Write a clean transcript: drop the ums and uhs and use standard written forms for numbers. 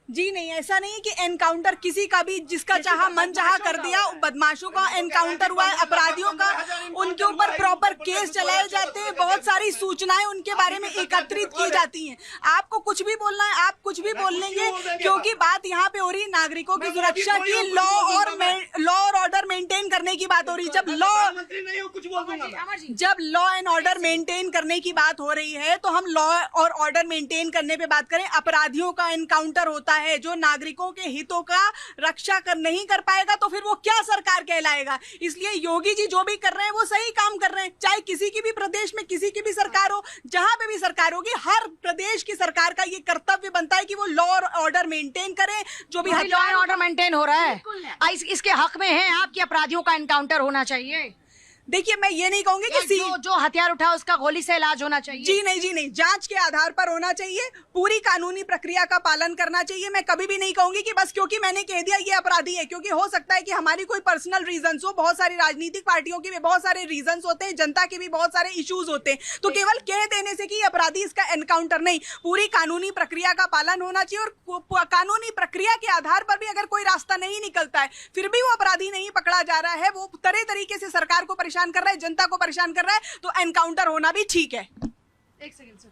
जी नहीं, ऐसा नहीं है कि एनकाउंटर किसी का भी जिसका चाहा मन चाहा कर दिया। बदमाशों का एनकाउंटर हुआ है, अपराधियों का, उनके ऊपर प्रॉपर केस चलाए जाते हैं, बहुत सारी सूचनाएं उनके बारे में एकत्रित की जाती हैं। आपको कुछ भी बोलना है, आप कुछ भी बोल लेंगे, क्योंकि बात यहाँ पे हो रही है नागरिकों की सुरक्षा की, लॉ और ऑर्डर मेंटेन करने की बात हो रही है। जब लॉ एंड ऑर्डर मेंटेन करने की बात हो रही है तो हम लॉ और ऑर्डर मेंटेन करने पे बात करें। अपराधियों का एनकाउंटर होता है, जो नागरिकों के हितों का रक्षा नहीं कर पाएगा तो फिर वो क्या सरकार कहलाएगा। इसलिए योगी जी जो भी कर रहे हैं वो सही काम कर रहे हैं। चाहे किसी की भी प्रदेश में किसी की भी सरकार हो, जहां पे भी सरकार होगी, हर प्रदेश की सरकार का ये कर्तव्य बनता है कि वो लॉ और ऑर्डर मेंटेन करें। जो भी लॉ एंड ऑर्डर मेंटेन हो रहा है, इसके हक में है आपके अपराधियों का एनकाउंटर होना चाहिए। देखिए, मैं ये नहीं कहूंगी कि जो हथियार उठा उसका गोली से इलाज होना चाहिए। जी नहीं, जांच के आधार पर होना चाहिए, पूरी कानूनी प्रक्रिया का पालन करना चाहिए। मैं कभी भी नहीं कहूंगी कि बस क्योंकि मैंने कह दिया ये अपराधी है, क्योंकि हो सकता है कि हमारी कोई पर्सनल रीजंस हो। बहुत सारी राजनीतिक पार्टियों के भी बहुत सारे रीजंस होते हैं, जनता के भी बहुत सारे इश्यूज होते हैं। तो केवल कह देने से कि अपराधी इसका एनकाउंटर नहीं, पूरी कानूनी प्रक्रिया का पालन होना चाहिए। और कानूनी प्रक्रिया के आधार पर भी अगर कोई रास्ता नहीं निकलता है, फिर भी वो अपराधी नहीं पकड़ा जा रहा है, वो तरह तरीके से सरकार को परेशान कर रहा है, जनता को परेशान कर रहा है, तो एनकाउंटर होना भी ठीक है। एक सेकंड सर।